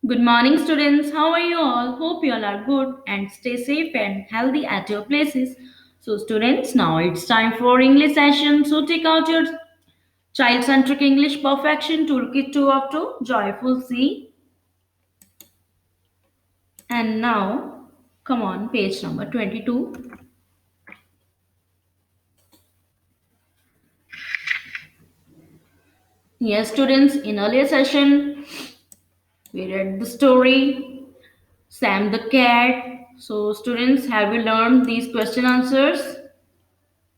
Good morning, students. How are you all? Hope you all are good and stay safe and healthy at your places. So, students, now it's time for English session. So, take out your child-centric English perfection toolkit 2 of 2, Joyful C. And now, come on, page number 22. Yes, students, in earlier session, we read the story Sam the Cat. So, students, have you learned these question answers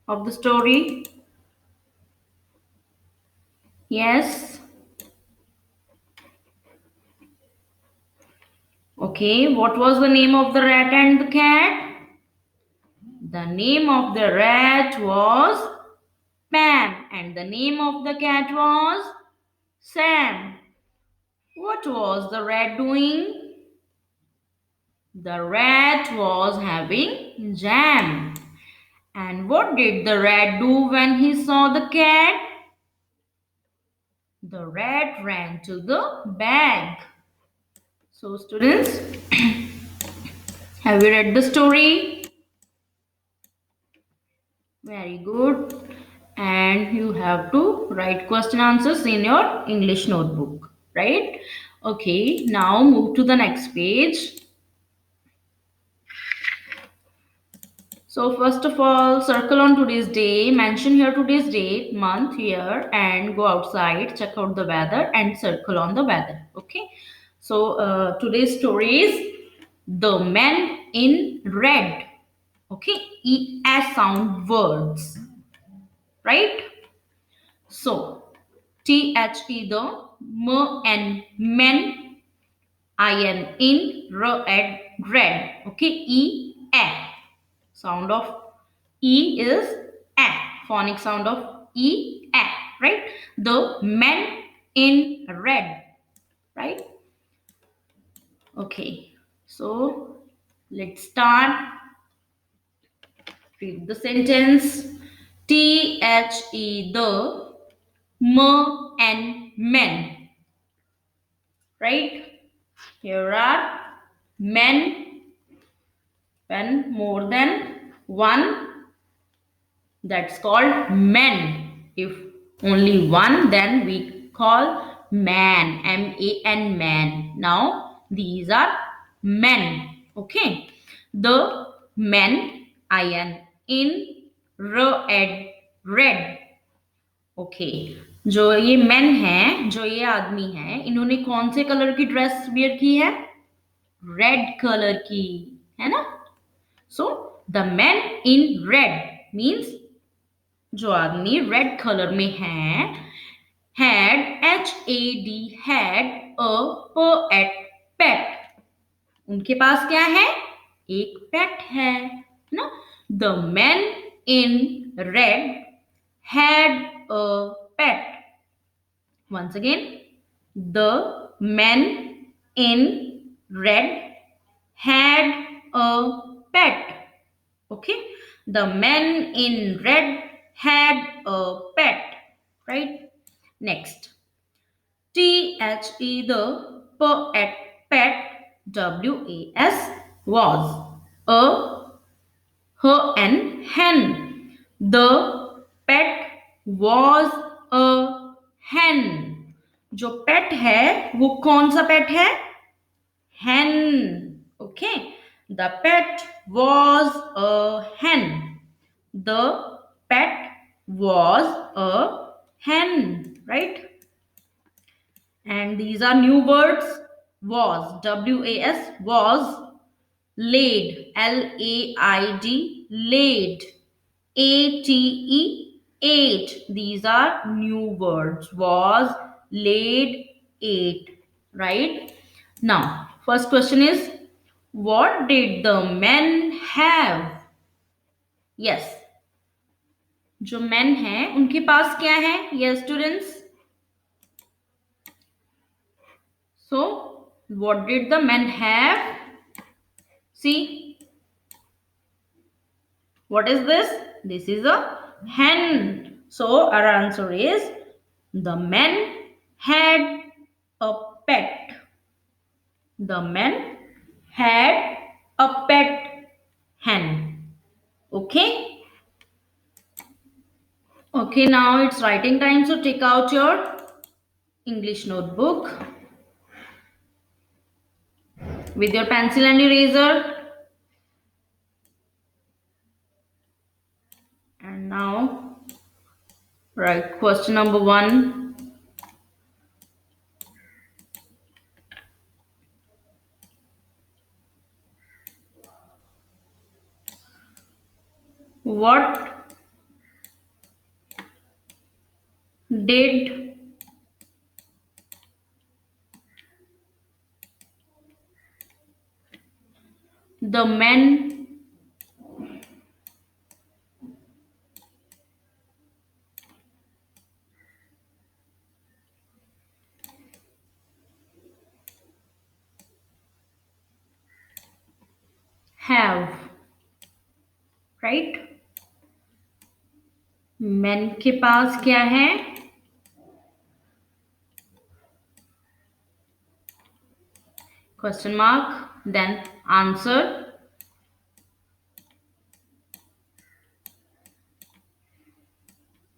of the story? Yes. Okay, what was the name of the rat and the cat? The name of the rat was Pam and the name of the cat was Sam. What was the rat doing? The rat was having jam. And what did the rat do when he saw the cat? The rat ran to the bag. So, students, have you read the story? Very good. And you have to write question answers in your English notebook, right? Okay, now move to the next page. So first of all, circle on today's day, mention here today's date, month, year, and go outside, check out the weather and circle on the weather. Okay. So today's story is The Men in Red. Okay, ES sound words, right? So THE the m and men in red red. Okay, e a sound of e is a phonic sound of e a, right? The men in red, right? Okay, so let's start. Read the sentence. The m and men, right? Here are men when more than one, that's called men. If only one, then we call man, man, man. Now these are men. Okay, the men in red red. Okay, जो ये main है, जो ये आदमी है, इन्होंने कौन से कलर की ड्रेस वियर की है? रेड कलर की, है ना? So the man in red means जो आदमी रेड कलर में है, हैड HAD हैड अ पेट। उनके पास क्या है? एक पेट है ना? The man in red had a pet. Once again, the man in red had a pet. Okay, the man in red had a pet, right? Next, the pet was a her and hen. The pet was a hen. जो पेट है वो कौन सा पेट है? Hen. Okay. The pet was a hen. The pet was a hen. Right? And these are new words. Was laid, laid, ate. These are new words. Was, laid, ate, right? Now first question is, what did the men have? Yes, जो men हैं उनके पास क्या है? Yes, students. So what did the men have? See, what is this? This is a hen. So our answer is, the men had a pet. The man had a pet hen. Okay. Okay, now it's writing time. So take out your English notebook with your pencil and eraser. And now write question number 1. What did the men have? Right? Men के पास क्या है? Question mark. Then answer.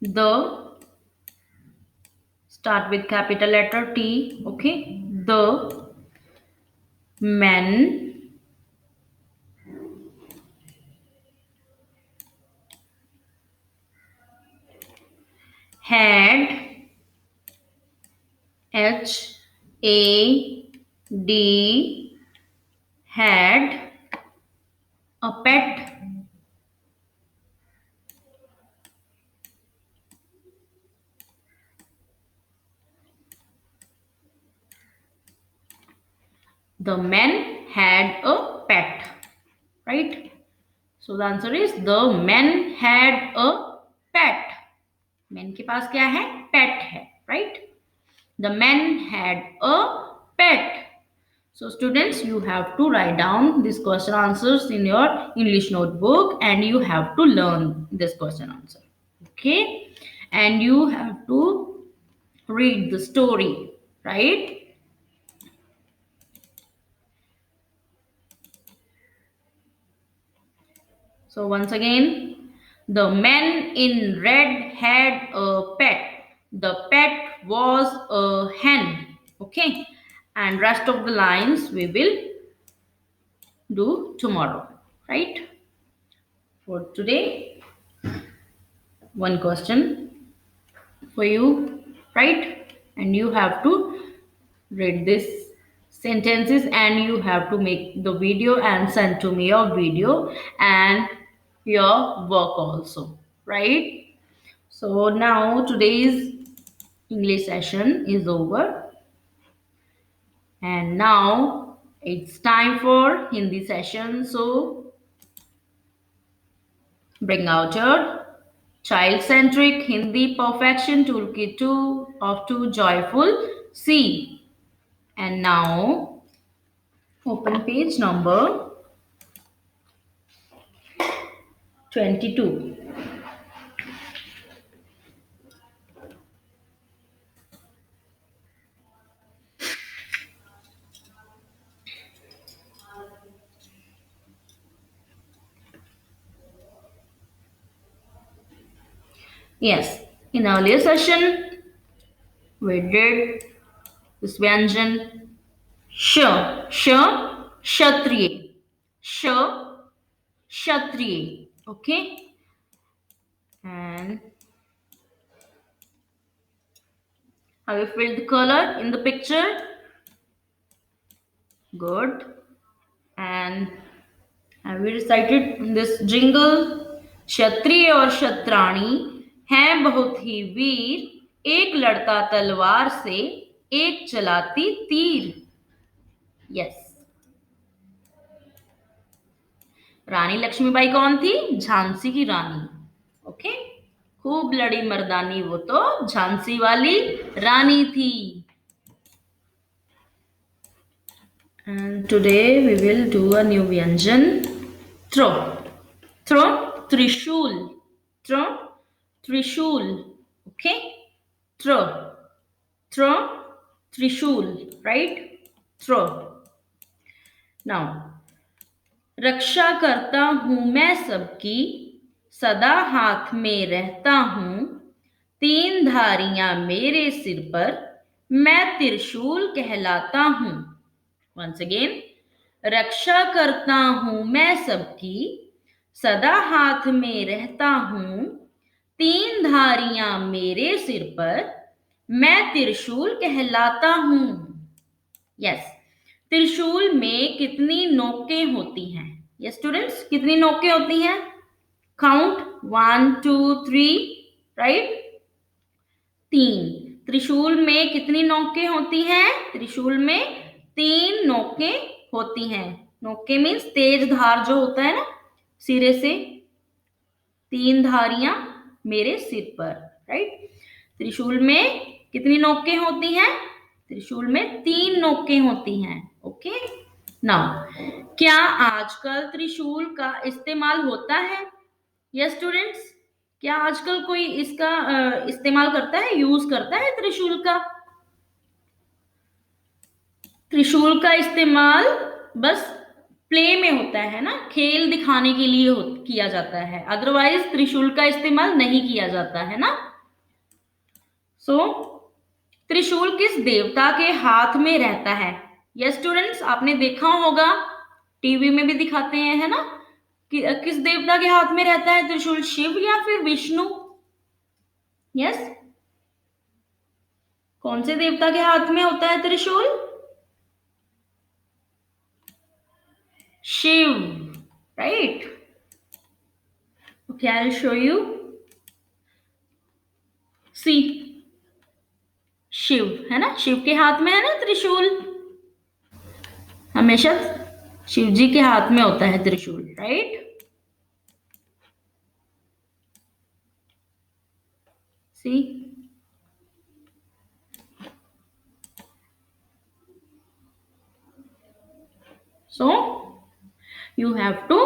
The, start with capital letter T. Okay. The men had, Had, had a pet. The men had a pet. Right? So the answer is the men had a pet. Men के पास क्या है? Pet है. Right? The men had a pet. So students, you have to write down these question answers in your English notebook and you have to learn this question answer. Okay? And you have to read the story, right? So once again, the man in red had a pet. The pet was a hen. Okay? And rest of the lines we will do tomorrow, right? For today, one question for you, right? And you have to read this sentences and you have to make the video and send to me your video and your work also, right? So now today's English session is over and now it's time for Hindi session. So bring out your child-centric Hindi perfection toolkit 2 of 2 joyful C. And now open page number 22. Yes, in earlier session we did this Vyanjan sh, sh, kshatriya, sh, kshatriya. Okay, and have you filled the color in the picture? Good. And have we recited this jingle? क्षत्रिय और क्षत्राणी हैं बहुत ही वीर, एक लड़ता तलवार से, एक चलाती तीर. यस. रानी लक्ष्मीबाई कौन थी? झांसी की रानी. ओके. खूब लड़ी मर्दानी, वो तो झांसी वाली रानी थी. And today we will do a new Vyanjan. Throw. Throw. Trishul. Throw. Trishul. Okay. Throw. Throw. Trishul. Right? Throw. Now, रक्षा करता हूं मैं सबकी, सदा हाथ में रहता हूं, तीन धारियां मेरे सिर पर, मैं त्रिशूल कहलाता हूं। वंस अगेन, रक्षा करता हूं मैं सबकी, सदा हाथ में रहता हूं, तीन धारियां मेरे सिर पर, मैं त्रिशूल कहलाता हूं। यस, त्रिशूल में कितनी नोकें होती हैं? यस स्टूडेंट्स, कितनी नोकें होती हैं? Count, 1 2 3, right? तीन। त्रिशूल में कितनी नोकें होती हैं? त्रिशूल में तीन नोकें होती हैं। नोकें मीन्स तेज धार जो होता है ना सिरे से, तीन धारियां मेरे सिर पर, राइट? त्रिशूल में कितनी नोकें होती हैं? त्रिशूल में तीन नोकें होती हैं। ओके, नाउ, क्या आजकल त्रिशूल का इस्तेमाल होता है? यस स्टूडेंट्स, क्या आजकल कोई इसका इस्तेमाल करता है, यूज करता है त्रिशूल का? त्रिशूल का इस्तेमाल बस प्ले में होता है ना, खेल दिखाने के लिए किया जाता है, अदरवाइज त्रिशूल का इस्तेमाल नहीं किया जाता है ना। सो त्रिशूल किस देवता के हाथ में रहता है? यस स्टूडेंट्स, आपने देखा होगा, टीवी में भी दिखाते हैं, है ना, कि किस देवता के हाथ में रहता है त्रिशूल, शिव या फिर विष्णु? यस, कौन से देवता के हाथ में होता है त्रिशूल? Shiva, right? Okay, I will show you. See, Shiva है ना, शिव के हाथ में है ना त्रिशूल, हमेशा शिव जी के हाथ में होता है त्रिशूल, right? See, so you have to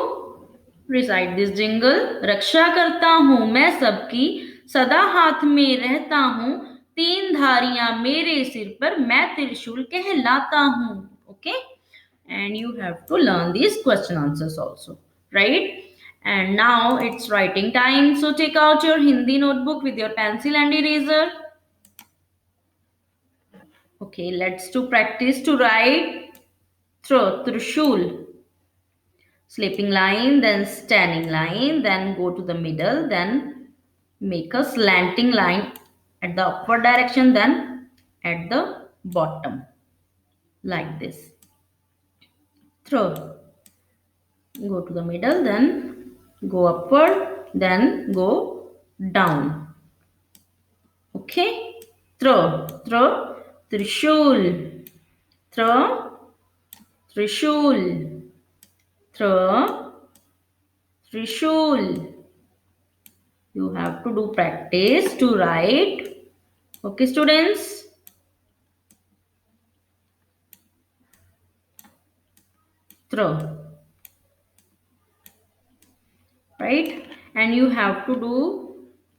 recite this jingle. रक्षा करता हूं मैं सबकी, सदा हाथ में रहता हूं, तीन धारियां मेरे सिर पर, मैं त्रिशूल कहलाता हूं। Okay, and you have to learn these question answers also, right? And now it's writing time, so take out your Hindi notebook with your pencil and eraser. Okay, let's do practice to write through trishul. Sleeping line, then standing line, then go to the middle, then make a slanting line at the upward direction, then at the bottom, like this. Through. Go to the middle, then go upward, then go down. Okay? Throw, throw, trishul, throw, trishul, throw, trishul. You have to do practice to write. Okay, students? Throw. Right? And you have to do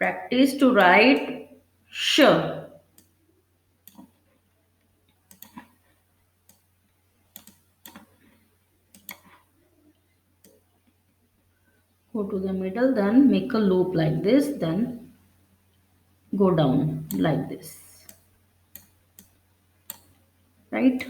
practice to write sh. Go to the middle, then make a loop like this, then go down like this. Right?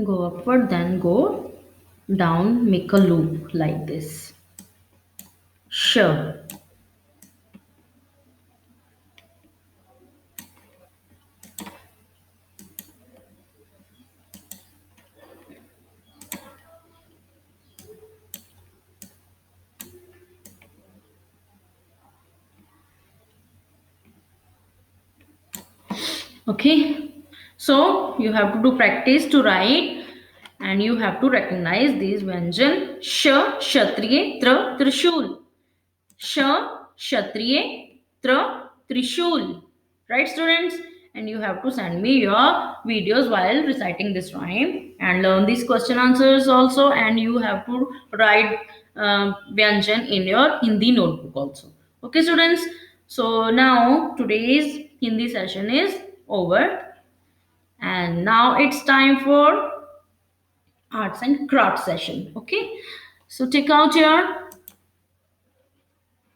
Go upward, then go down, make a loop like this. Sh. Okay, so you have to do practice to write, and you have to recognize these Vyanjan. Sh, Kshatriye, Tra, Trishul. Sh, Kshatriye, Tra, Trishul. right students? And you have to send me your videos while reciting this rhyme and learn these question answers also, and you have to write vyanjan in your Hindi notebook also. Okay students, so now today's Hindi session is over, and now it's time for arts and craft session. Okay, so take out your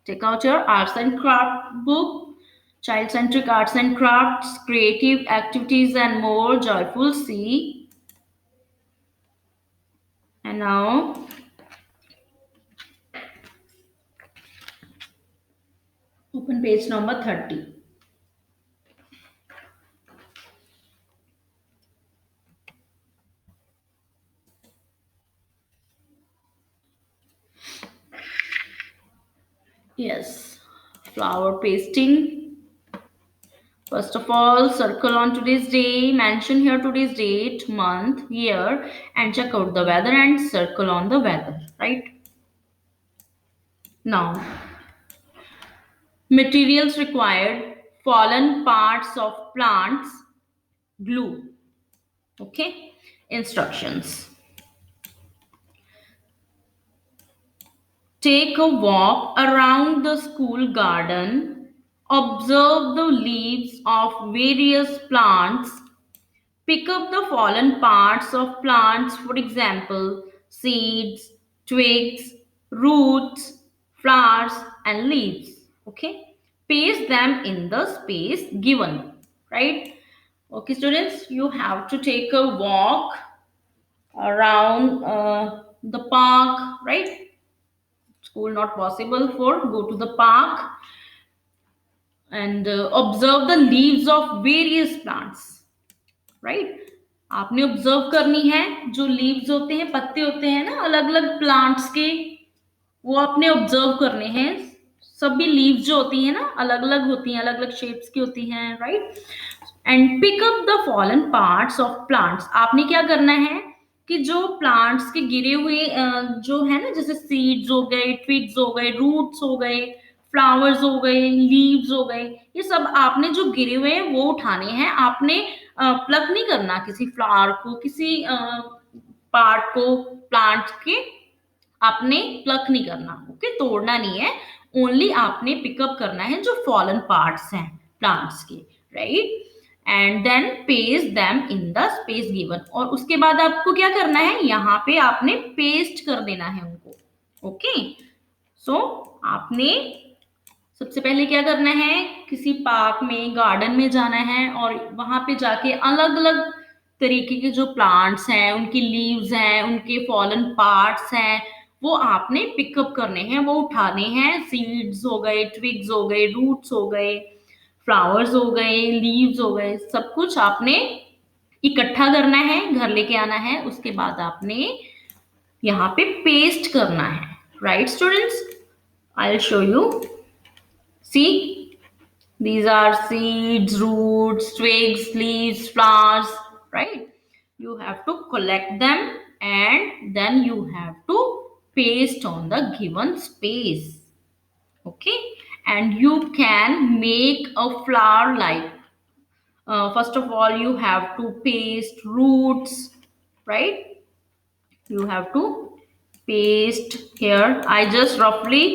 arts and craft book, child centric arts and crafts, creative activities, and more joyful see. And now, open page number 30. Yes, flower pasting. First of all, circle on today's day, mention here today's date, month, year, and check out the weather and circle on the weather, right? Now, materials required, fallen parts of plants, glue. Okay, instructions. Take a walk around the school garden. Observe the leaves of various plants. Pick up the fallen parts of plants, for example, seeds, twigs, roots, flowers, and leaves. Okay, paste them in the space given, right? Okay, students, you have to take a walk around the park, right? School not possible for go to the park and observe the leaves of various plants, right? आपने observe करनी है जो leaves होते हैं, पत्ते होते हैं ना अलग अलग प्लांट्स के, वो आपने ऑब्जर्व करने हैं। सभी लीव्स जो होती हैं ना अलग अलग होती हैं, अलग अलग शेप्स की होती हैं, right? And pick up the fallen parts of plants. आपने क्या करना है कि जो प्लांट्स के गिरे हुए जो है ना, जैसे सीड्स हो गए, ट्विग्स हो गए, रूट्स हो गए, फ्लावर्स हो गए, लीव्स हो गए, ये सब आपने जो गिरे हुए हैं वो उठाने हैं। आपने प्लग नहीं करना किसी फ्लावर को, किसी पार्ट को प्लांट के आपने प्लक नहीं करना। ओके, तोड़ना नहीं है, ओनली आपने पिकअप करना है जो फॉलन पार्ट्स हैं प्लांट्स के, right? And then paste them in the space given. और उसके बाद आपको क्या करना है, यहाँ पे आपने पेस्ट कर देना है उनको। ओके, सो आपने सबसे पहले क्या करना है, किसी पार्क में, गार्डन में जाना है और वहां पे जाके अलग अलग तरीके के जो प्लांट्स हैं, उनकी लीव्स हैं, उनके फॉलन पार्ट्स हैं, वो आपने पिकअप करने हैं, वो उठाने हैं। सीड्स हो गए, ट्विग्स हो गए, रूट्स हो गए, फ्लावर्स हो गए, लीव्स हो गए, सब कुछ आपने इकट्ठा करना है, घर लेके आना है। उसके बाद आपने यहाँ पे पेस्ट करना है, right students? I will show you. See, these are seeds, roots, twigs, leaves, flowers, right? You have to collect them and then you have to paste on the given space. Okay, and you can make a flower like, first of all, you have to paste roots, right? You have to paste here. I just roughly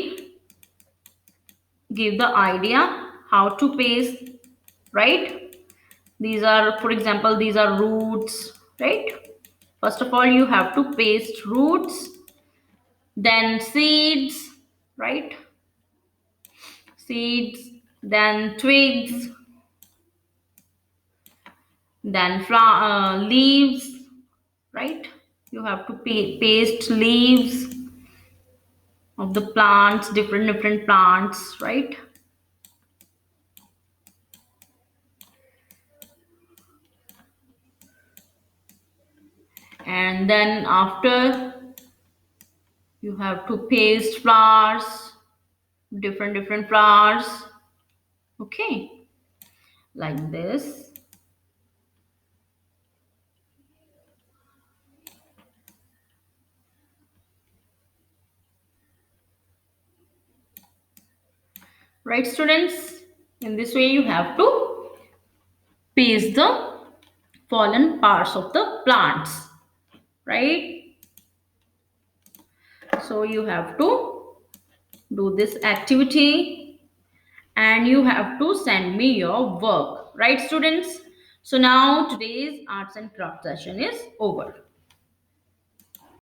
give the idea how to paste, right? These are, for example, these are roots, right? First of all, you have to paste roots, then seeds, right? Seeds, then twigs, then leaves, right? You have to paste leaves of the plants, different plants, right? And then after, you have to paste flowers, different flowers, okay, like this. Right students, in this way you have to paste the fallen parts of the plants, right? So you have to do this activity and you have to send me your work, right students? So now today's arts and craft session is over.